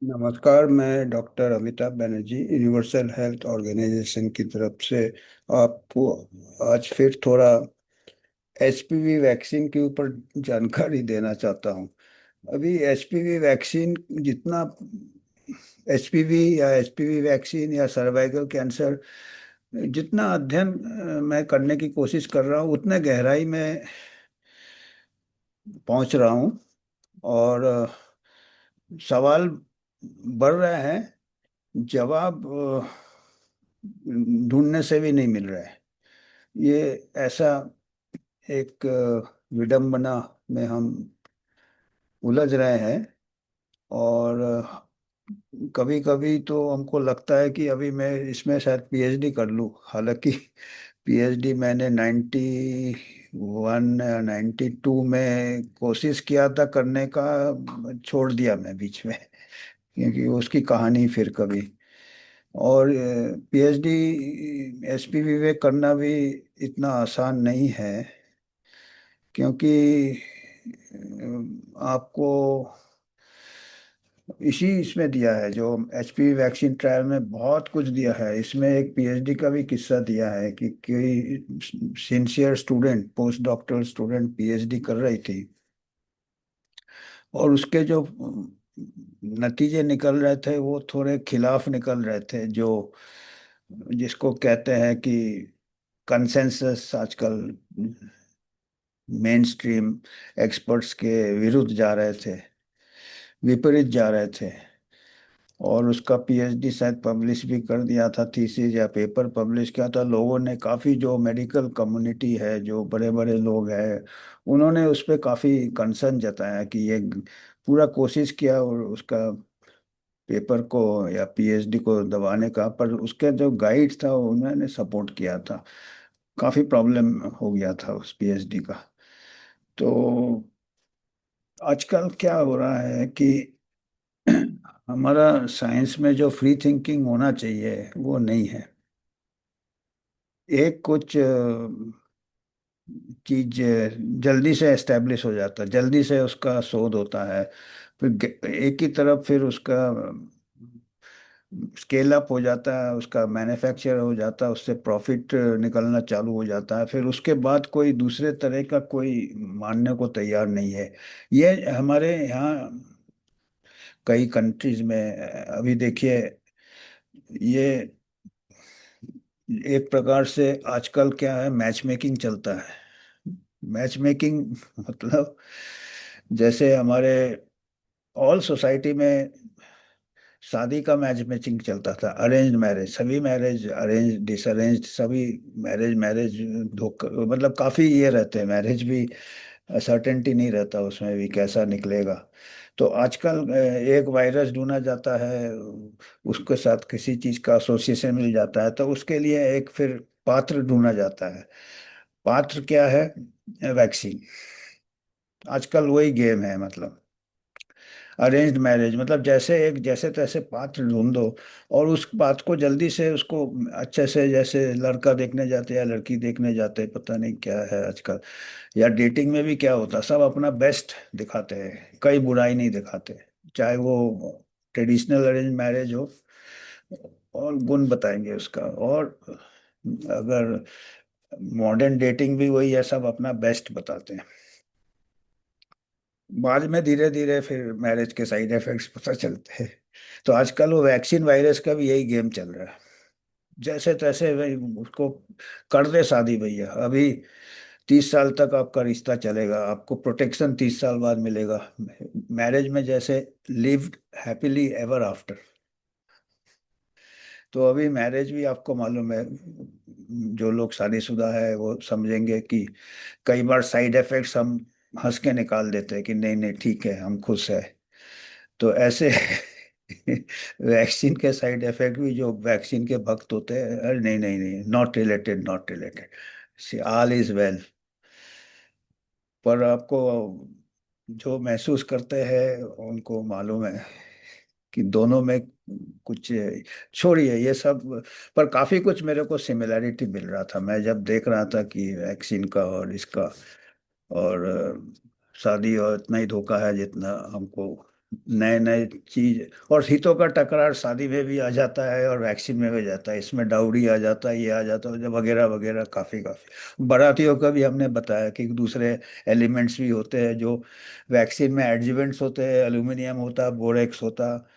नमस्कार। मैं doctor Amitabh Banerjee Universal Health Organisation की तरफ से आपको आज फिर थोड़ा एचपीवी वैक्सीन के ऊपर जानकारी देना चाहता हूँ। अभी एचपीवी वैक्सीन जितना एचपीवी या एचपीवी वैक्सीन या सर्वाइकल कैंसर जितना अध्ययन मैं करने की कोशिश कर रहा हूँ उतने गहराई में पहुंच रहा हूँ। और सवाल बढ़ रहे हैं, जवाब ढूंढने से भी नहीं मिल रहा है। ये ऐसा एक विडंबना में हम उलझ रहे हैं। और कभी कभी तो हमको लगता है कि अभी मैं इसमें शायद पीएचडी कर लूं। हालांकि पीएचडी मैंने 91 या 92 में कोशिश किया था करने का, छोड़ दिया मैं बीच में क्योंकि उसकी कहानी फिर कभी। और पीएचडी एचपीवी में करना भी इतना आसान नहीं है, क्योंकि आपको इसी इसमें दिया है जो एचपीवी वैक्सीन ट्रायल में बहुत कुछ दिया है। इसमें एक पीएचडी का भी किस्सा दिया है कि कोई sincere student, post doctoral student PhD कर रही थी, और उसके जो नतीजे निकल रहे थे वो थोड़े खिलाफ निकल रहे थे, जो जिसको कहते हैं कि कंसेंसस आजकल मेन स्ट्रीम एक्सपर्ट्स के विरुद्ध जा रहे थे, विपरीत जा रहे थे। और उसका पीएचडी शायद पब्लिश भी कर दिया था, थीसिस या पेपर पब्लिश किया था। लोगों ने काफ़ी, जो मेडिकल कम्युनिटी है, जो बड़े बड़े लोग हैं, उन्होंने उस पर काफ़ी कंसर्न जताया कि ये पूरा कोशिश किया और उसका पेपर को या पीएचडी को दबाने का, पर उसके जो गाइड था उन्होंने सपोर्ट किया था। काफ़ी प्रॉब्लम हो गया था उस पीएचडी का। तो आजकल क्या हो रहा है कि हमारा साइंस में जो फ्री थिंकिंग होना चाहिए वो नहीं है। एक कुछ चीज जल्दी से एस्टेब्लिश हो जाता है, जल्दी से उसका शोध होता है, फिर एक ही तरफ फिर उसका स्केल अप हो जाता है, उसका मैन्युफैक्चर हो जाता है, उससे प्रॉफिट निकलना चालू हो जाता है, फिर उसके बाद कोई दूसरे तरह का कोई मानने को तैयार नहीं है। ये हमारे यहाँ कई कंट्रीज में अभी देखिए, ये एक प्रकार से आजकल क्या है, मैच मेकिंग चलता है। मैच मेकिंग मतलब जैसे हमारे ऑल सोसाइटी में शादी का मैच मैचिंग चलता था, अरेंज्ड मैरिज, सभी मैरिज अरेंज डिसअरेंज्ड, सभी मैरिज मैरिज धोखा, मतलब काफी ये रहते हैं मैरिज भी, सर्टेनिटी नहीं रहता उसमें भी कैसा निकलेगा। तो आजकल एक वायरस ढूंढा जाता है, उसके साथ किसी चीज का एसोसिएशन मिल जाता है, तो उसके लिए एक फिर पात्र ढूंढा जाता है। पात्र क्या है? वैक्सीन। आजकल वही गेम है, मतलब अरेंज्ड मैरिज, मतलब जैसे एक जैसे तैसे पात्र ढूंढो, और उस बात को जल्दी से उसको अच्छे से, जैसे लड़का देखने जाते हैं या लड़की देखने जाते हैं, पता नहीं क्या है आजकल। या डेटिंग में भी क्या होता है, सब अपना बेस्ट दिखाते हैं, कई बुराई नहीं दिखाते। चाहे वो ट्रेडिशनल अरेंज मैरिज हो, और गुण बताएंगे उसका। और अगर मॉडर्न डेटिंग भी वही है, सब अपना बेस्ट बताते हैं। बाद में धीरे धीरे फिर मैरिज के साइड इफेक्ट्स पता चलते हैं। तो आजकल वो वैक्सीन वायरस का भी यही गेम चल रहा है। जैसे तैसे भाई उसको कर दे शादी भैया, अभी 30 साल तक आपका रिश्ता चलेगा, आपको प्रोटेक्शन 30 साल बाद मिलेगा। मैरिज में जैसे लिव्ड हैप्पीली एवर आफ्टर। तो अभी मैरिज भी आपको मालूम है, जो लोग शादीशुदा है वो समझेंगे कि कई बार साइड इफेक्ट्स हम हंस के निकाल देते हैं कि नहीं नहीं ठीक है, हम खुश है। तो ऐसे वैक्सीन के साइड इफेक्ट भी, जो वैक्सीन के भक्त होते हैं, अरे नहीं नहीं नहीं, not related, not related, all is well. पर आपको जो महसूस करते हैं उनको मालूम है कि दोनों में कुछ, छोड़िए ये सब, पर काफी कुछ मेरे को सिमिलैरिटी मिल रहा था मैं जब देख रहा था कि वैक्सीन का और इसका। और शादी और इतना ही धोखा है जितना हमको नए नए चीज, और हितों का टकरार शादी में भी आ जाता है और वैक्सीन में भी जाता है, इसमें डाउरी आ जाता है, ये आ जाता है वगैरह वगैरह, काफी काफी बारातियों का भी हमने बताया कि दूसरे एलिमेंट्स भी होते हैं जो वैक्सीन में एडजुवेंट्स होते हैं, एल्यूमिनियम होता, बोरेक्स होता,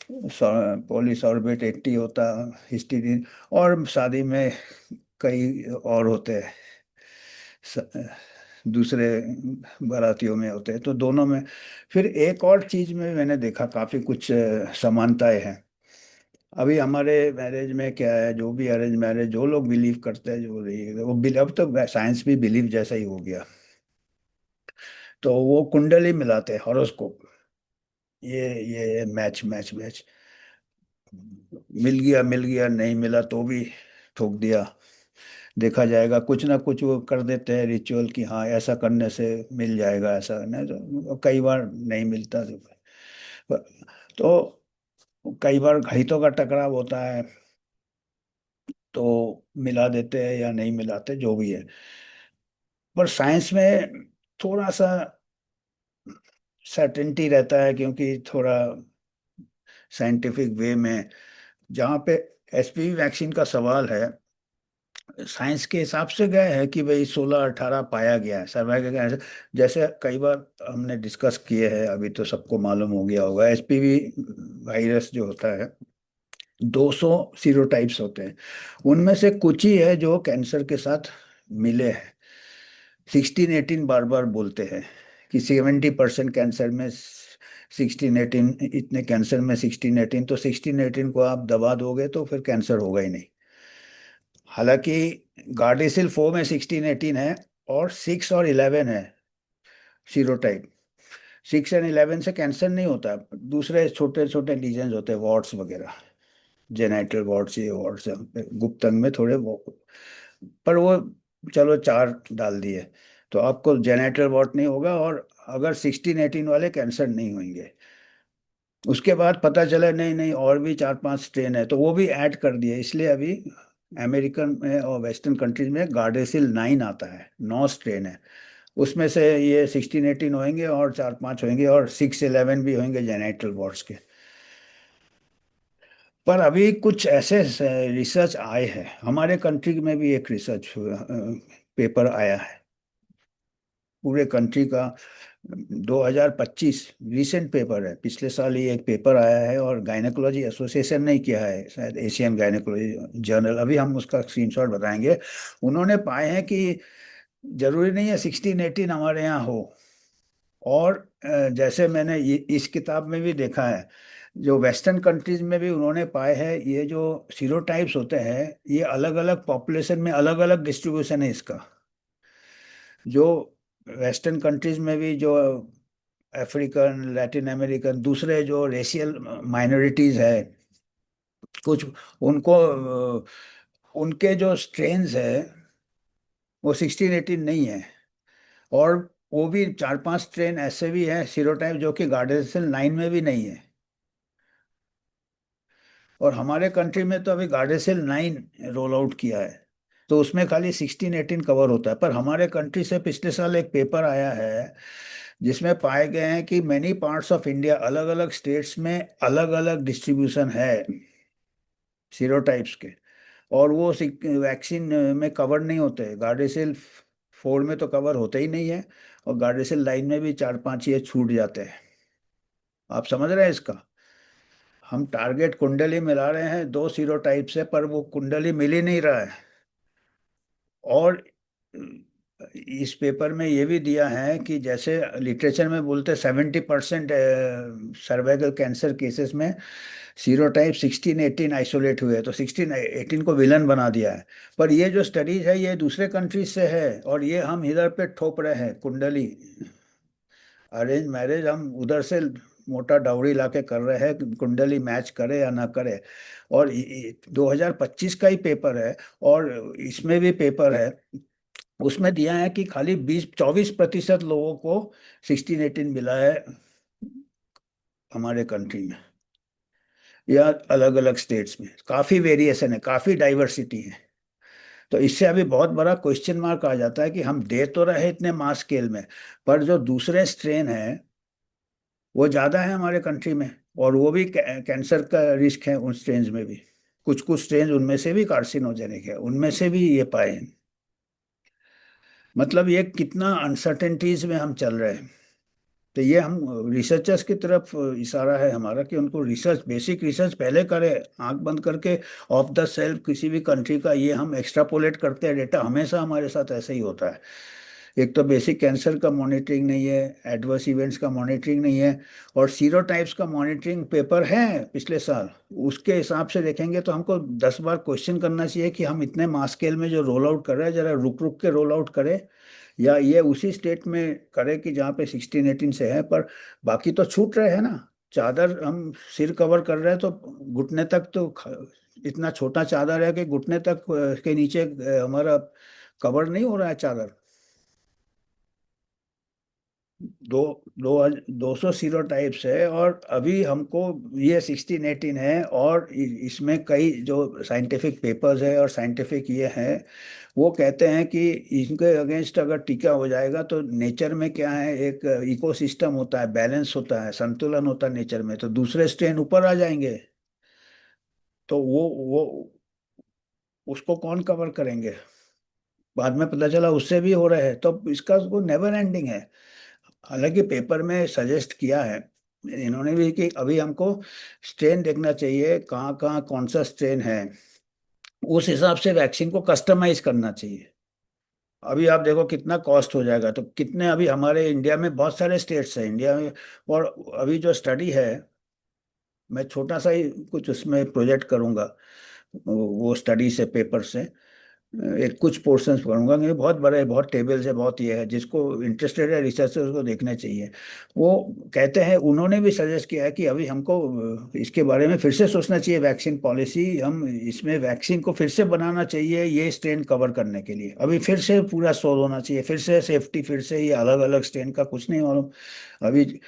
पॉलीसॉर्बेट 80 होता, हिस्टीडीन, और शादी में कई और होते हैं, दूसरे बारातियों में होते हैं, तो दोनों में। फिर एक और चीज में मैंने देखा काफी कुछ समानताएं हैं। अभी हमारे मैरिज में क्या है, जो भी अरेंज मैरिज, जो लोग बिलीव करते हैं, जो नहीं वो अब तो साइंस भी बिलीव जैसा ही हो गया, तो वो कुंडली मिलाते हैं, हॉरोस्कोप, ये मैच मैच मैच, मिल गया, नहीं मिला तो भी ठोक दिया, देखा जाएगा, कुछ ना कुछ वो कर देते हैं रिचुअल कि हाँ ऐसा करने से मिल जाएगा, ऐसा नहीं तो कई बार नहीं मिलता, तो कई बार हितों का टकराव होता है, तो मिला देते हैं या नहीं मिलाते, जो भी है। पर साइंस में थोड़ा सा सर्टेनिटी रहता है, क्योंकि थोड़ा साइंटिफिक वे में, जहाँ पे एचपीवी वैक्सीन का सवाल है, साइंस के हिसाब से गए हैं कि भाई 16-18 पाया गया है सर्वाइवल कैंसर। जैसे कई बार हमने डिस्कस किए हैं, अभी तो सबको मालूम हो गया होगा, एचपीवी वायरस जो होता है, 200 सीरोटाइप्स होते हैं, उनमें से कुछ ही है जो कैंसर के साथ मिले हैं। 16-18 बार बार बोलते हैं कि 70% कैंसर में 16-18, इतने कैंसर में 16-18, तो 16-18 को आप दबा दोगे तो फिर कैंसर होगा ही नहीं। हालांकि गार्डेसिल 4 में 16-18 है, और 6 और 11 है सीरोटाइप। 6 और 11 से कैंसर नहीं होता, दूसरे छोटे छोटे लीजन्स होते हैं, वॉर्ट्स वगैरह, जेनाइटल वॉर्ट्स, ये वॉर्ट्स, गुप्त अंग में थोड़े पर वो, चलो 4 डाल दिए तो आपको जेनाइटल वॉर्ट नहीं होगा, और अगर 16-18 वाले कैंसर नहीं होंगे। उसके बाद पता चला नहीं नहीं, और भी 4-5 स्ट्रेन है, तो वो भी ऐड कर दिए, इसलिए अभी अमेरिकन में और वेस्टर्न कंट्रीज में गार्डेसिल 9 आता है, 9 स्ट्रेन है, उसमें से ये 16-18 होंगे और 4-5 होंगे, और 6-11 भी होंगे जेनाइटल वॉर्ड्स के। पर अभी कुछ ऐसे रिसर्च आए हैं, हमारे कंट्री में भी एक रिसर्च पेपर आया है, पूरे कंट्री का, 2025 रीसेंट पेपर है, पिछले साल ही एक पेपर आया है, और गायनेकोलॉजी एसोसिएशन ने किया है, शायद एशियन गायनेकोलॉजी जर्नल, अभी हम उसका स्क्रीनशॉट बताएंगे। उन्होंने पाए हैं कि जरूरी नहीं है 16-18 हमारे यहाँ हो, और जैसे मैंने इस किताब में भी देखा है, जो वेस्टर्न कंट्रीज में भी उन्होंने पाए हैं, ये जो सीरोटाइप्स होते हैं, ये अलग अलग पॉपुलेशन में अलग अलग डिस्ट्रीब्यूशन है इसका। जो वेस्टर्न कंट्रीज में भी जो अफ्रीकन, लैटिन अमेरिकन, दूसरे जो रेशियल माइनॉरिटीज है कुछ, उनको उनके जो स्ट्रेन्स है वो 16-18 नहीं है, और वो भी 4-5 स्ट्रेन ऐसे भी हैं सीरोटाइप जो कि गार्डेसिल 9 में भी नहीं है। और हमारे कंट्री में तो अभी गार्डेसिल 9 रोल आउट किया है, तो उसमें खाली 16-18 कवर होता है। पर हमारे कंट्री से पिछले साल एक पेपर आया है, जिसमें पाए गए हैं कि मेनी पार्ट्स ऑफ इंडिया, अलग अलग स्टेट्स में अलग अलग डिस्ट्रीब्यूशन है सीरोटाइप्स के, और वो वैक्सीन में कवर नहीं होते, गार्डेसिल 4 में तो कवर होते ही नहीं है, और गार्डेसिल 9 में भी 4-5 ये छूट जाते हैं। आप समझ रहे हैं इसका? हम टारगेट कुंडली मिला रहे हैं 2 सीरोटाइप से, पर वो कुंडली मिल ही नहीं रहा है। और इस पेपर में ये भी दिया है कि जैसे लिटरेचर में बोलते 70% सर्वाइकल कैंसर केसेस में सीरोटाइप 16-18 आइसोलेट हुए, तो 16-18 को विलन बना दिया है। पर ये जो स्टडीज है ये दूसरे कंट्रीज से है, और ये हम इधर पे ठोप रहे हैं कुंडली, अरेंज मैरिज हम उधर से मोटा डाउरी लाके कर रहे हैं कि कुंडली मैच करे या ना करे। और 2025 का ही पेपर है, और इसमें भी पेपर है, उसमें दिया है कि खाली 24% लोगों को 16-18 मिला है हमारे कंट्री में, या अलग अलग स्टेट्स में, काफी वेरिएशन है, काफी डाइवर्सिटी है। तो इससे अभी बहुत बड़ा क्वेश्चन मार्क आ जाता है कि हम दे तो रहे इतने मास स्केल में, पर जो दूसरे स्ट्रेन है वो ज़्यादा है हमारे कंट्री में। और वो भी कैंसर का रिस्क है उन स्ट्रेन में भी। कुछ कुछ स्ट्रेन उनमें से भी कार्सिनोजेनिक है, उनमें से भी ये पाए हैं। मतलब ये कितना अनसर्टेनिटीज में हम चल रहे हैं। तो ये हम रिसर्चर्स की तरफ इशारा है हमारा कि उनको रिसर्च, बेसिक रिसर्च पहले करें, आंख बंद करके। ऑफ द सेल्फ किसी भी कंट्री का ये हम एक्सट्रापोलेट करते हैं डेटा, हमेशा हमारे साथ ऐसे ही होता है। एक तो बेसिक कैंसर का मॉनिटरिंग नहीं है, एडवर्स इवेंट्स का मॉनिटरिंग नहीं है, और सीरोटाइप्स का मॉनिटरिंग पेपर है पिछले साल। उसके हिसाब से देखेंगे तो हमको 10 बार क्वेश्चन करना चाहिए कि हम इतने मास स्केल में जो रोल आउट कर रहे हैं, जरा रुक रुक के रोल आउट करें, या ये उसी स्टेट में करें कि जहाँ पे 16-18 से है। पर बाकी तो छूट रहे हैं ना। चादर हम सिर कवर कर रहे हैं तो घुटने तक तो इतना छोटा चादर है कि घुटने तक के नीचे हमारा कवर नहीं हो रहा है चादर। दो दो 200 सीरोटाइप्स है, और अभी हमको ये 16-18 है, और इसमें कई जो साइंटिफिक पेपर्स है और साइंटिफिक ये है, वो कहते हैं कि इनके अगेंस्ट अगर टीका हो जाएगा तो नेचर में क्या है, एक इकोसिस्टम होता है, बैलेंस होता है, संतुलन होता है नेचर में, तो दूसरे स्ट्रेन ऊपर आ जाएंगे। तो वो उसको कौन कवर करेंगे? बाद में पता चला उससे भी हो रहा है, तो इसका वो नेवर एंडिंग है। हालांकि पेपर में सजेस्ट किया है इन्होंने भी कि अभी हमको स्ट्रेन देखना चाहिए, कहाँ कहाँ कौन सा स्ट्रेन है, उस हिसाब से वैक्सीन को कस्टमाइज करना चाहिए। अभी आप देखो कितना कॉस्ट हो जाएगा, तो कितने अभी हमारे इंडिया में बहुत सारे स्टेट्स हैं इंडिया में। और अभी जो स्टडी है, मैं छोटा सा ही कुछ उसमें प्रोजेक्ट करूंगा, वो स्टडी से, पेपर से एक कुछ पोर्शंस पढ़ूंगा, क्योंकि बहुत बड़े है, बहुत टेबल्स है, बहुत ये है, जिसको इंटरेस्टेड है रिसर्चर्स को देखने चाहिए। वो कहते हैं, उन्होंने भी सजेस्ट किया है कि अभी हमको इसके बारे में फिर से सोचना चाहिए, वैक्सीन पॉलिसी, हम इसमें वैक्सीन को फिर से बनाना चाहिए ये स्ट्रेन कवर करने के लिए। अभी फिर से पूरा शोध होना चाहिए, फिर से सेफ्टी, फिर से ये अलग अलग स्ट्रेन का कुछ नहीं मालूम। अभी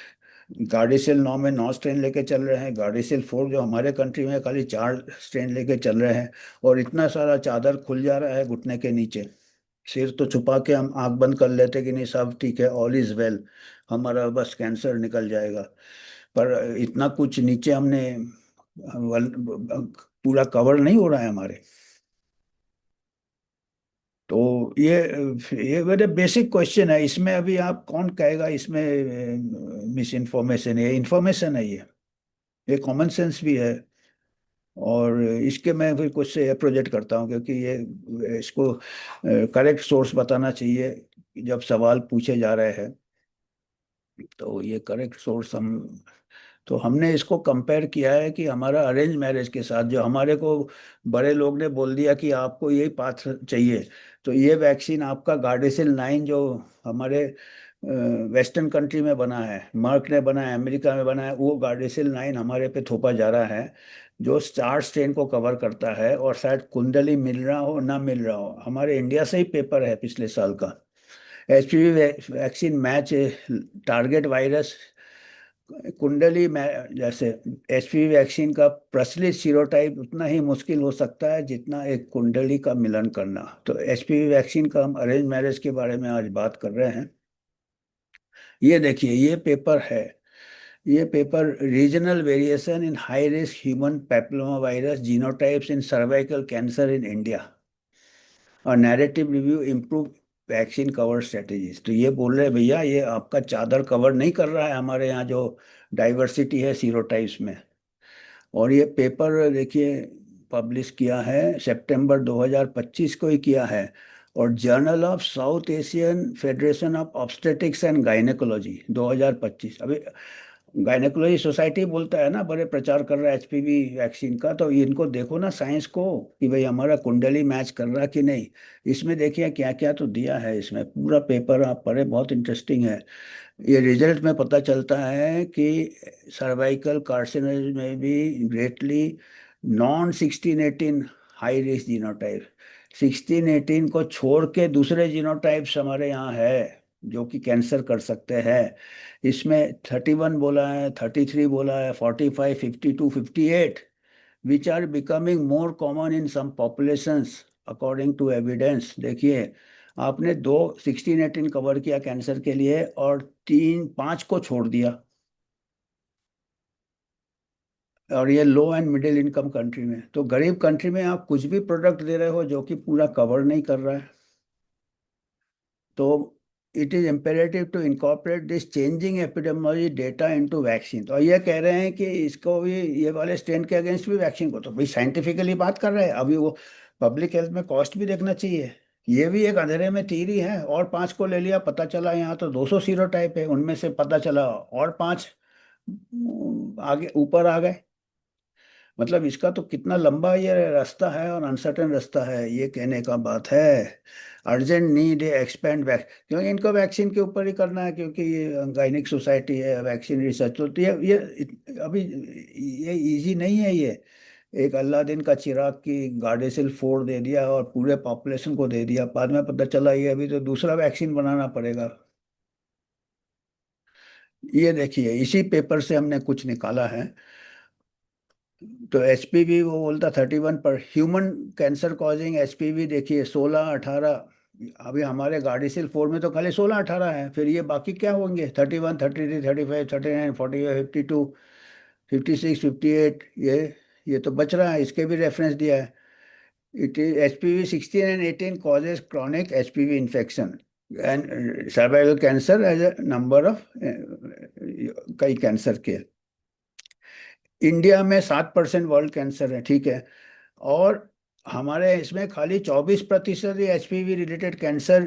गार्डिसिल 9 में 9 स्ट्रेन लेके चल रहे हैं, गार्डिसिल 4 जो हमारे कंट्री में खाली 4 स्ट्रेन लेके चल रहे हैं। और इतना सारा चादर खुल जा रहा है घुटने के नीचे। सिर तो छुपा के हम आंख बंद कर लेते कि नहीं सब ठीक है, ऑल इज वेल, हमारा बस कैंसर निकल जाएगा। पर इतना कुछ नीचे हमने पूरा कवर नहीं हो रहा है हमारे। तो ये मेरे बेसिक क्वेश्चन है इसमें। अभी आप कौन कहेगा इसमें मिस इन्फॉर्मेशन है? इन्फॉर्मेशन है ये कॉमन सेंस भी है। और इसके मैं फिर कुछ से प्रोजेक्ट करता हूँ, क्योंकि ये इसको करेक्ट सोर्स बताना चाहिए जब सवाल पूछे जा रहे हैं। तो ये करेक्ट सोर्स हम, तो हमने इसको कंपेयर किया है कि हमारा अरेंज मैरिज के साथ, जो हमारे को बड़े लोग ने बोल दिया कि आपको यही पाथ चाहिए, तो ये वैक्सीन आपका गार्डेसिल 9 जो हमारे वेस्टर्न कंट्री में बना है, मर्क ने बना है, अमेरिका में बना है, वो गार्डेसिल 9 हमारे पे थोपा जा रहा है, जो 4 स्ट्रेन को कवर करता है। और शायद कुंडली मिल रहा हो ना मिल रहा हो, हमारे इंडिया से ही पेपर है पिछले साल का। HPV vaccine match target virus कुंडली में, जैसे एचपीवी वैक्सीन का प्रचलित सीरोटाइप उतना ही मुश्किल हो सकता है जितना एक कुंडली का मिलन करना। तो एचपीवी वैक्सीन का हम अरेंज मैरिज के बारे में आज बात कर रहे हैं। ये देखिए, ये पेपर है, ये paper regional variation in high risk human papilloma virus genotypes in cervical cancer in India और narrative review improve vaccine cover strategies. तो ये बोल रहे हैं भैया, ये आपका चादर कवर नहीं कर रहा है हमारे यहाँ जो डाइवर्सिटी है सीरोटाइप्स में। और ये पेपर देखिए, पब्लिश किया है सितंबर 2025 को ही किया है। और journal of south Asian federation of obstetrics and gynaecology 2025। अभी गायनेकोलॉजी सोसाइटी बोलता है ना, बड़े प्रचार कर रहा है एचपीवी वैक्सीन का, तो इनको देखो ना साइंस को, कि भाई हमारा कुंडली मैच कर रहा कि नहीं। इसमें देखिए क्या क्या तो दिया है, इसमें पूरा पेपर आप पढ़े, बहुत इंटरेस्टिंग है। ये रिजल्ट में पता चलता है कि सर्वाइकल कार्सिनोज में भी greatly non 16-18 high risk genotype, 16-18 को छोड़ के दूसरे जीनोटाइप्स हमारे यहाँ है जो कि कैंसर कर सकते हैं। इसमें 31 बोला है, 33 बोला है, 45, 52, 58, which are becoming more common in some populations according to evidence. देखिए, आपने दो 16-18 कवर किया कैंसर के लिए, और 3-5 को छोड़ दिया। और ये लो एंड मिडिल इनकम कंट्री में, तो गरीब कंट्री में आप कुछ भी प्रोडक्ट दे रहे हो जो कि पूरा कवर नहीं कर रहा है। तो it is imperative to incorporate this changing epidemiology data into vaccine. तो ये कह रहे हैं कि इसको भी, ये वाले स्ट्रेन के अगेंस्ट भी वैक्सीन को तो भाई साइंटिफिकली बात कर रहे हैं, अभी वो पब्लिक हेल्थ में कॉस्ट भी देखना चाहिए। ये भी एक अंधेरे में तीर ही है, और पांच को ले लिया, पता चला यहाँ तो 200 सीरो टाइप है, उनमें से पता चला और पांच आगे ऊपर आ गए। मतलब इसका तो कितना लंबा ये रास्ता है और अनसर्टेन रास्ता है, ये कहने का बात है। अर्जेंट नीड है एक्सपेंड वैक्स, क्योंकि इनको वैक्सीन के ऊपर ही करना है, क्योंकि ये गाइनिक सोसाइटी है, वैक्सीन रिसर्च होती है। अभी ये इजी नहीं है ये। एक अल्लाह दिन का चिराग की गार्डेसिल 4 दे दिया और पूरे पॉपुलेशन को दे दिया, बाद में पता चला ये अभी तो दूसरा वैक्सीन बनाना पड़ेगा। ये देखिए इसी पेपर से हमने कुछ निकाला है। तो एचपीवी वो बोलता 31 पर ह्यूमन कैंसर कॉजिंग एचपीवी, देखिए 16 18। अभी हमारे गार्डिसिल 4 में तो खाली 16 18 है, फिर ये बाकी क्या होंगे? 31 33 35 39 45 52 56 58। ये तो बच रहा है, इसके भी रेफरेंस दिया है। It is HPV 16 and 18 causes chronic HPV infection and cervical cancer as a number of कई कैंसर के। इंडिया में 7% वर्ल्ड कैंसर है, ठीक है। और हमारे इसमें खाली 24% ही एचपीवी रिलेटेड कैंसर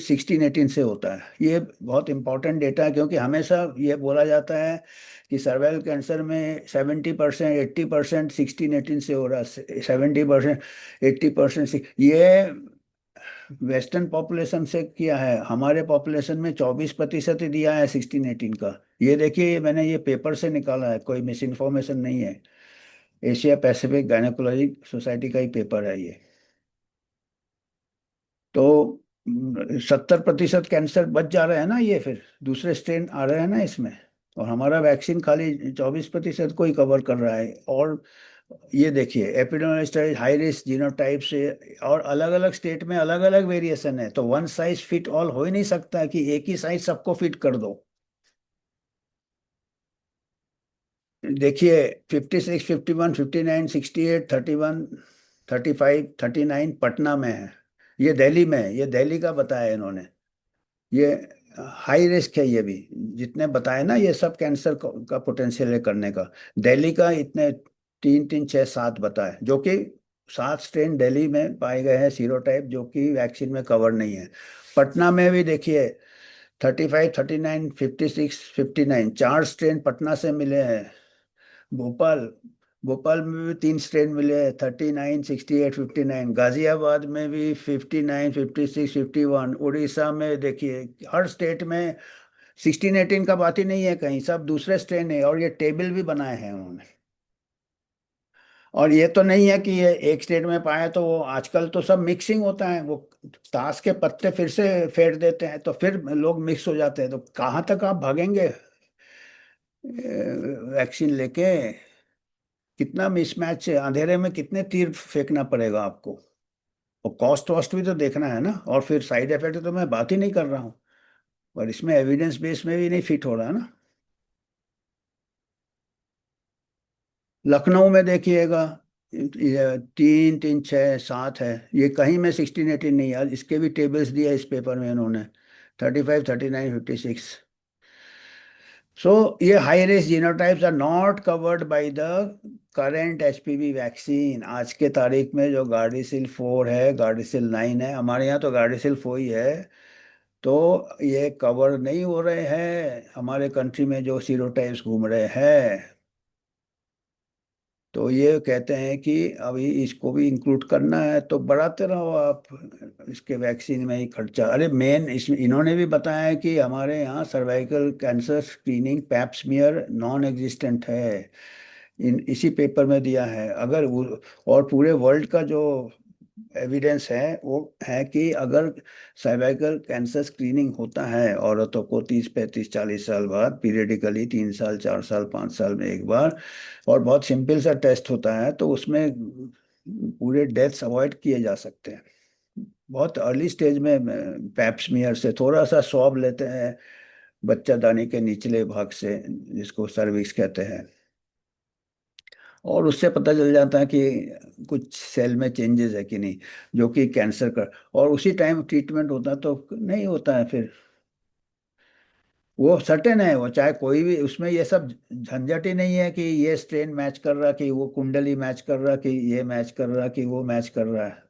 16 18 से होता है। ये बहुत इंपॉर्टेंट डेटा है, क्योंकि हमेशा ये बोला जाता है कि सर्वाइकल कैंसर में 70% 80% 16 18 से हो रहा है, 70% 80% ये वेस्टर्न पॉपुलेशन से किया है। हमारे पॉपुलेशन में 24% ही दिया है 16 18 का। ये देखिए, ये मैंने ये पेपर से निकाला है, कोई मिस इन्फॉर्मेशन नहीं है। एशिया पैसिफिक गायनेकोलॉजी सोसाइटी का ही पेपर है ये। तो 70% कैंसर बच जा रहे हैं ना, ये फिर दूसरे स्ट्रेन आ रहे हैं ना इसमें। और हमारा वैक्सीन खाली 24% को ही कवर कर रहा है। और ये देखिए एपिडेमिक हाई रिस्क जीनोटाइप से, और अलग अलग स्टेट में अलग अलग वेरिएशन है, तो वन साइज फिट ऑल हो ही नहीं सकता कि एक ही साइज सबको फिट कर दो। देखिए 56 51 59 68 31 35 39 पटना में है। ये दिल्ली में है, ये दिल्ली का बताया है इन्होंने। ये हाई रिस्क है ये भी। जितने बताए ना ये सब कैंसर का पोटेंशियल है करने का। दिल्ली का इतने 3 3 6 7 बताए, जो कि 7 स्ट्रेन दिल्ली में पाए गए हैं सीरोटाइप, जो कि वैक्सीन में कवर नहीं है। पटना में भी देखिए 35 39 56 59 चार स्ट्रेन पटना से मिले हैं। भोपाल भोपाल में भी 3 स्ट्रेन मिले हैं, 39 68 59। गाजियाबाद में भी 59 56 51। उड़ीसा में देखिए हर स्टेट में 16 18 का बात ही नहीं है कहीं, सब दूसरे स्ट्रेन है, और ये टेबल भी बनाए हैं उन्होंने। और ये तो नहीं है कि ये एक स्टेट में पाया तो वो, आजकल तो सब मिक्सिंग होता है, वो ताश के पत्ते फिर से फेर देते हैं तो फिर लोग मिक्स हो जाते हैं, तो कहाँ तक आप भागेंगे वैक्सीन लेके? कितना मिसमैच है, अंधेरे में कितने तीर फेंकना पड़ेगा आपको। और कॉस्ट वॉस्ट भी तो देखना है ना, और फिर साइड इफेक्ट तो मैं बात ही नहीं कर रहा हूँ। और इसमें एविडेंस बेस में भी नहीं फिट हो रहा है ना। लखनऊ में देखिएगा ये 3 3 6 7 है, ये कहीं में 16 18 नहीं है। इसके भी टेबल्स दिया है इस पेपर में इन्होंने, 35 39 56। सो ये high risk genotypes are not covered by the current HPV vaccine. आज के तारीख में जो गार्डिसिल 4 है, गार्डिसिल 9 है, हमारे यहाँ तो गार्डिसिल 4 ही है, तो ये कवर नहीं हो रहे हैं हमारे कंट्री में जो सीरोटाइप्स घूम रहे हैं। तो ये कहते हैं कि अभी इसको भी इंक्लूड करना है, तो बढ़ाते रहो आप इसके वैक्सीन में ही खर्चा। अरे मेन इसमें इन्होंने भी बताया है कि हमारे यहाँ cervical cancer screening Pap smear non existent है। इन इसी पेपर में दिया है। अगर वो, और पूरे वर्ल्ड का जो एविडेंस है वो है कि अगर सर्वाइकल कैंसर स्क्रीनिंग होता है औरतों को 30 35 40 साल बाद, पीरियडिकली 3 साल 4 साल 5 साल में एक बार, और बहुत सिंपल सा टेस्ट होता है, तो उसमें पूरे डेथ्स अवॉइड किए जा सकते हैं। बहुत अर्ली स्टेज में पैप्समियर से थोड़ा सा स्वैब लेते हैं बच्चादानी के निचले भाग से, जिसको सर्विक्स कहते हैं, और उससे पता चल जाता है कि कुछ सेल में चेंजेस है कि नहीं, जो कि कैंसर का। और उसी टाइम ट्रीटमेंट होता तो नहीं होता है फिर। वो सर्टेन है, वो चाहे कोई भी, उसमें ये सब झंझट ही नहीं है कि ये स्ट्रेन मैच कर रहा, कि वो कुंडली मैच कर रहा, कि ये मैच कर रहा, कि वो मैच कर रहा है।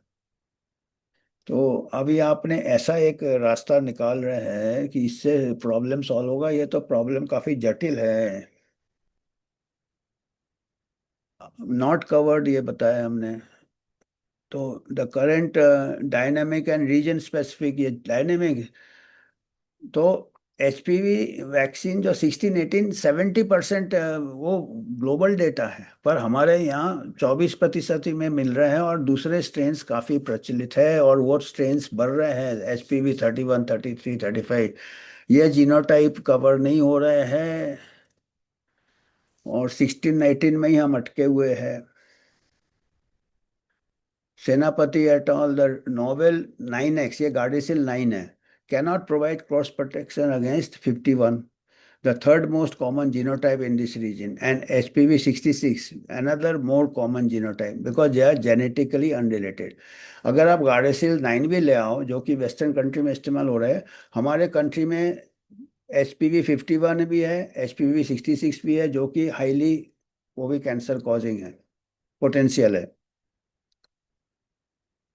तो अभी आपने ऐसा एक रास्ता निकाल रहे हैं कि इससे प्रॉब्लम सॉल्व होगा, ये तो प्रॉब्लम काफी जटिल है। नॉट कवर्ड ये बताया हमने। तो the current dynamic and region specific, ये डायनेमिक। तो एचपीवी वैक्सीन जो 16 18 70% वो ग्लोबल डेटा है, पर हमारे यहाँ 24% ही में मिल रहे हैं, और दूसरे स्ट्रेन्स काफ़ी प्रचलित है, और वो स्ट्रेन्स बढ़ रहे हैं, एचपीवी 31 33 35। ये जीनोटाइप कवर नहीं हो रहे हैं, और 16 18 में ही हम अटके हुए हैं। सेनापति at all the novel 9X, ये गार्डेसिल 9 है, cannot provide cross protection against 51, the third most common genotype in this region, and HPV 66, another more common genotype, because they are genetically unrelated. अगर आप गार्डेसिल 9 भी ले आओ, जो कि वेस्टर्न कंट्री में इस्तेमाल हो रहा है, हमारे कंट्री में HPV 51 भी है, HPV 66 भी है, जो कि हाईली, वो भी कैंसर कॉजिंग है, पोटेंशियल है।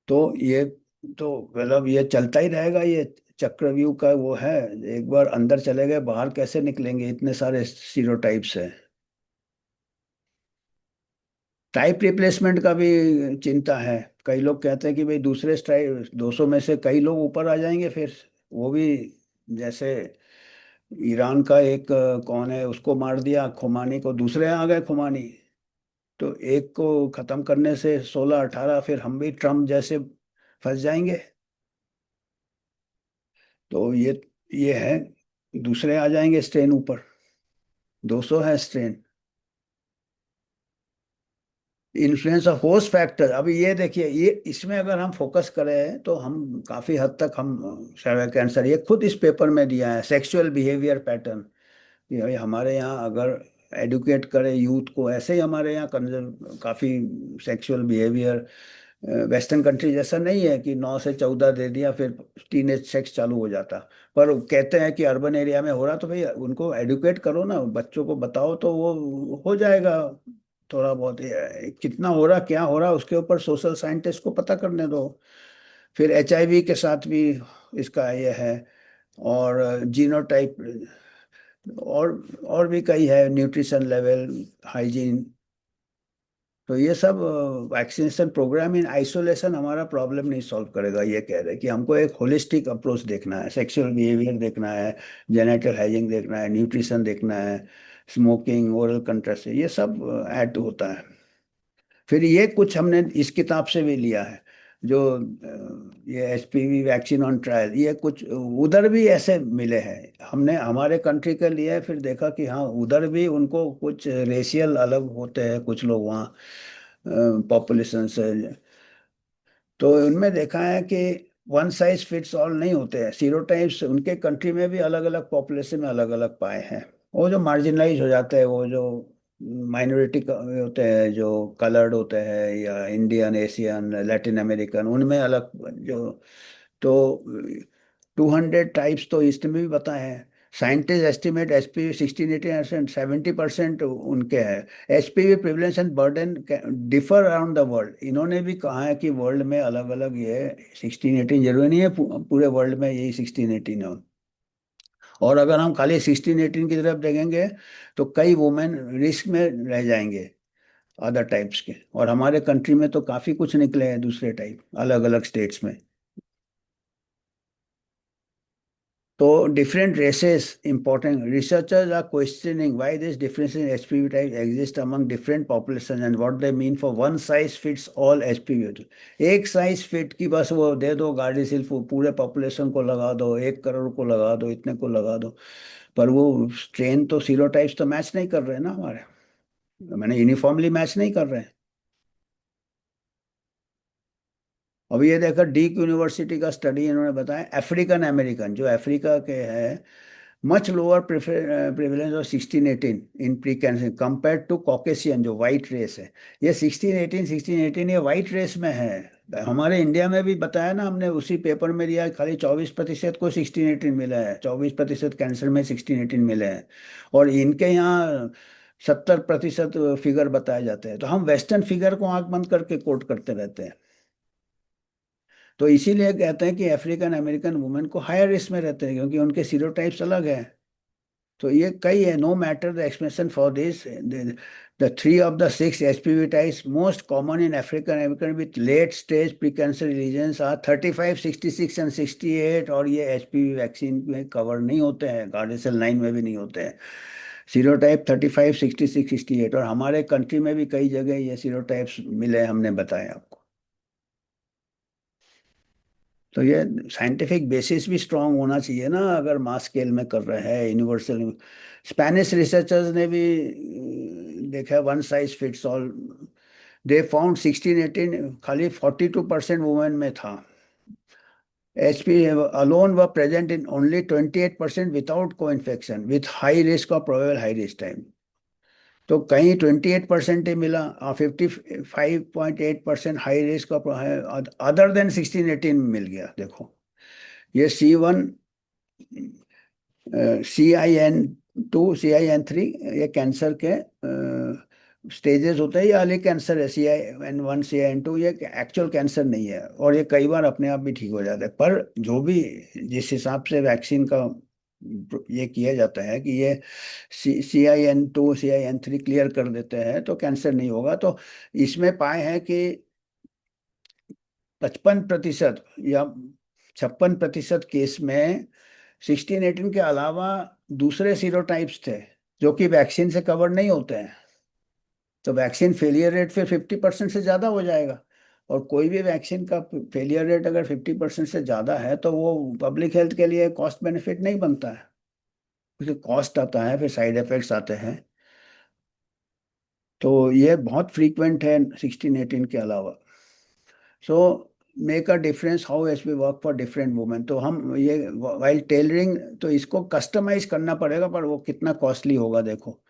तो ये, तो मतलब ये चलता ही रहेगा, ये चक्रव्यूह का वो है। एक बार अंदर चले गए, बाहर कैसे निकलेंगे, इतने सारे सीरोटाइप्स है। टाइप रिप्लेसमेंट का भी चिंता है। कई लोग कहते हैं कि भाई दूसरे टाइप 200 में से कई लोग ऊपर आ जाएंगे फिर, वो भी, जैसे ईरान का एक कौन है, उसको मार दिया खुमानी को, दूसरे आ गए खुमानी। तो एक को खत्म करने से 16 18 फिर हम भी ट्रम्प जैसे फंस जाएंगे। तो ये है, दूसरे आ जाएंगे स्ट्रेन ऊपर, 200 है strain. Influence of host factor, अभी ये देखिए, ये इसमें अगर हम फोकस करें तो हम काफी हद तक हम सर्वाइकल कैंसर, ये खुद इस पेपर में दिया है, सेक्सुअल बिहेवियर पैटर्न। ये भाई हमारे यहाँ अगर एडुकेट करें यूथ को, ऐसे ही हमारे यहाँ कंजर काफी सेक्सुअल बिहेवियर वेस्टर्न कंट्री जैसा नहीं है कि 9 से 14 दे दिया फिर टीनेज सेक्स चालू हो जाता। पर वो कहते हैं कि अर्बन एरिया में हो रहा, तो भाई उनको एडुकेट करो ना, बच्चों को बताओ तो वो हो जाएगा। थोड़ा बहुत कितना हो रहा, क्या हो रहा, उसके ऊपर सोशल साइंटिस्ट को पता करने दो। फिर एचआईवी के साथ भी इसका ये है, और जीनोटाइप, और और भी कई है, न्यूट्रिशन लेवल, हाइजीन। तो ये सब वैक्सीनेशन प्रोग्राम इन आइसोलेशन हमारा प्रॉब्लम नहीं सॉल्व करेगा। ये कह रहे हैं कि हमको एक होलिस्टिक अप्रोच देखना है, सेक्सुअल बिहेवियर देखना है, जेनेटल हाइजीन देखना है, न्यूट्रिशन देखना है, स्मोकिंग, ओरल कंट्रासेप्शन, ये सब ऐड होता है। फिर ये कुछ हमने इस किताब से भी लिया है, जो ये एचपीवी वैक्सीन ऑन ट्रायल, ये कुछ उधर भी ऐसे मिले हैं, हमने हमारे कंट्री के लिए फिर देखा कि हाँ उधर भी उनको कुछ रेशियल अलग होते हैं, कुछ लोग वहाँ पॉपुलेशन से। तो उनमें देखा है कि वन साइज फिट्स ऑल नहीं होते हैं, सीरोटाइप्स उनके कंट्री में भी अलग अलग पॉपुलेशन में अलग अलग पाए हैं। वो जो मार्जिनलाइज हो जाते हैं, वो जो माइनॉरिटी होते हैं, जो कलर्ड होते हैं, या इंडियन, एशियन, लैटिन अमेरिकन, उनमें अलग, जो, तो 200 टाइप्स तो इसमें भी बताए हैं। साइंटिस्ट एस्टिमेट एचपीवी 16 18% 70% उनके हैं। HPV prevalence and burden differ around the world, इन्होंने भी कहा है कि वर्ल्ड में अलग अलग ये 16 18, जरूरी नहीं है पूरे वर्ल्ड में यही 16 18 हो। और अगर हम खाली 16 18 की तरफ देखेंगे तो कई वुमेन रिस्क में रह जाएंगे अदर टाइप्स के, और हमारे कंट्री में तो काफी कुछ निकले हैं दूसरे टाइप अलग अलग स्टेट्स में। तो different races important, researchers are questioning why this difference in HPV type exist among different populations and what they mean for one size fits all HPV। एक साइज फिट की बस वो दे दो गार्डिसिल, पूरे पॉपुलेशन को लगा दो, 1 करोड़ को लगा दो, इतने को लगा दो, पर वो स्ट्रेन तो सीरोटाइप्स तो मैच नहीं कर रहे ना हमारे, मैंने यूनिफॉर्मली मैच नहीं कर रहे हैं। अभी ये देखा डीक यूनिवर्सिटी का स्टडी, इन्होंने बताया अफ्रीकन अमेरिकन जो अफ्रीका के हैं, much lower prevalence of 16-18 in pre cancer compare to Caucasian जो वाइट रेस है। ये 16-18 ये वाइट रेस में है। हमारे इंडिया में भी बताया ना हमने, उसी पेपर में दिया, खाली 24% को 16-18 मिला है, 24% कैंसर में 16-18 मिले हैं। और इनके यहाँ 70% फिगर बताए जाते हैं। तो हम वेस्टर्न फिगर को आंख बंद करके कोट करते रहते हैं। तो इसीलिए कहते हैं कि अफ्रीकन अमेरिकन वुमेन को हायर रिस्क में रहते हैं, क्योंकि उनके सीरोटाइप्स अलग हैं। तो ये कई है, no matter the explanation for this, the three of the six HPV types most common in African American with late stage pre cancer regions are 35, 66 and 68। और ये एचपीवी वैक्सीन में कवर नहीं होते हैं, गार्डेसियल 9 में भी नहीं होते हैं। सीरोटाइप 35, 66, 68, और हमारे कंट्री में भी कई जगह ये सीरोटाइप्स मिले, हमने बताया आपको। तो ये साइंटिफिक बेसिस भी स्ट्रांग होना चाहिए ना, अगर मास स्केल में कर रहे हैं यूनिवर्सल। स्पेनिश रिसर्चर्स ने भी देखा, one size fits all. They found 16-18 खाली 42% वुमेन में था। एचपी अलोन व प्रेजेंट इन ओनली 28% विदाउट को infection with high risk of probable high risk time. तो कहीं 28% ही मिला, 55.8% high risk of, other than 16-18 मिल गया। देखो ये C1, CIN2, CIN3, ये कैंसर के स्टेजेस होते हैं। ये अलग कैंसर है, CIN1, CIN2, ये एक्चुअल कैंसर नहीं है, और ये कई बार अपने आप भी ठीक हो जाता है। पर जो भी, जिस हिसाब से वैक्सीन का ये किया जाता है कि ये CIN2, CIN3 क्लियर कर देते हैं तो कैंसर नहीं होगा। तो इसमें पाए हैं कि 55% या 56% केस में 16-18 के अलावा दूसरे सीरोटाइप्स थे जो कि वैक्सीन से कवर नहीं होते हैं। तो वैक्सीन फेलियर रेट फिर 50% से ज़्यादा हो जाएगा। और कोई भी वैक्सीन का फेलियर रेट अगर 50% से ज़्यादा है तो वो पब्लिक हेल्थ के लिए कॉस्ट बेनिफिट नहीं बनता है, क्योंकि कॉस्ट आता है, फिर साइड इफेक्ट्स आते हैं। तो ये बहुत फ्रीक्वेंट है 16-18 के अलावा। So make a difference how S V work for different women. तो हम ये वाइल टेलरिंग, तो इसको कस्टमाइज करना पड़ेगा, पर वो कितना कॉस्टली होगा देखो।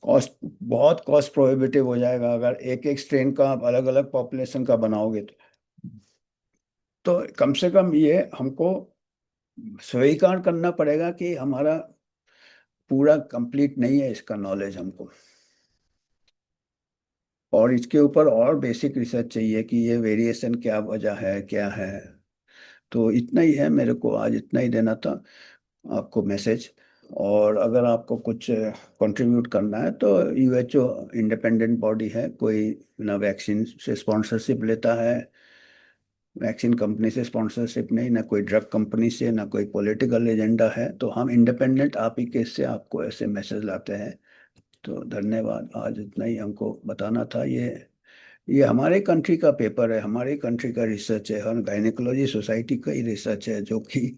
कॉस्ट, बहुत कॉस्ट प्रोहिबिटिव हो जाएगा अगर एक एक स्ट्रेन का आप अलग अलग पॉपुलेशन का बनाओगे तो कम से कम ये हमको स्वीकार करना पड़ेगा कि हमारा पूरा कंप्लीट नहीं है इसका नॉलेज हमको। और इसके ऊपर और बेसिक रिसर्च चाहिए कि ये वेरिएशन क्या वजह है, क्या है। तो इतना ही है, मेरे को आज इतना ही देना था आपको मैसेज। और अगर आपको कुछ कंट्रीब्यूट करना है तो यूएचओ इंडिपेंडेंट बॉडी है, कोई ना वैक्सीन से स्पॉन्सरशिप लेता है, वैक्सीन कंपनी से स्पॉन्सरशिप नहीं, ना कोई ड्रग कंपनी से, ना कोई पॉलिटिकल एजेंडा है। तो हम इंडिपेंडेंट आप ही के से आपको ऐसे मैसेज लाते हैं। तो धन्यवाद, आज इतना ही हमको बताना था। ये हमारे कंट्री का पेपर है, हमारे कंट्री का रिसर्च है, और गायनेकोलॉजी सोसाइटी का ही रिसर्च है, जो कि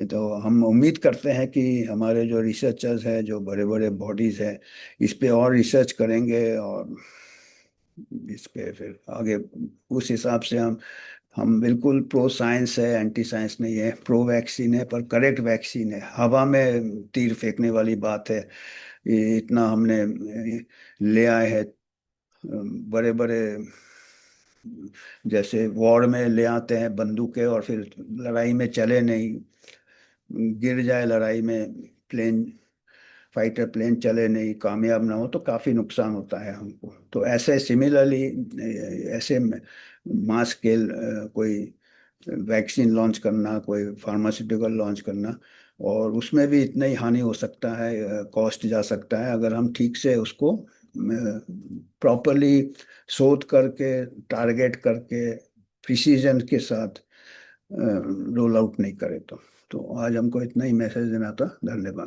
तो हम उम्मीद करते हैं कि हमारे जो रिसर्चर्स हैं, जो बड़े बड़े बॉडीज हैं, इस पे और रिसर्च करेंगे, और इस पे फिर आगे उस हिसाब से हम बिल्कुल प्रो साइंस है, एंटी साइंस नहीं है, प्रो वैक्सीन है, पर करेक्ट वैक्सीन है। हवा में तीर फेंकने वाली बात है, ये इतना हमने ले आए हैं बड़े बड़े, जैसे वॉर में ले आते हैं बंदूकें और फिर लड़ाई में चले नहीं, गिर जाए लड़ाई में प्लेन, फाइटर प्लेन चले नहीं, कामयाब ना हो तो काफ़ी नुकसान होता है हमको। तो ऐसे सिमिलरली ऐसे मास स्केल कोई वैक्सीन लॉन्च करना, कोई फार्मास्यूटिकल लॉन्च करना, और उसमें भी इतना ही हानि हो सकता है, कॉस्ट जा सकता है, अगर हम ठीक से उसको प्रॉपरली शोध करके, टारगेट करके, प्रिसीजन के साथ रोल आउट नहीं करें तो। आज हमको इतना ही मैसेज देना था। धन्यवाद।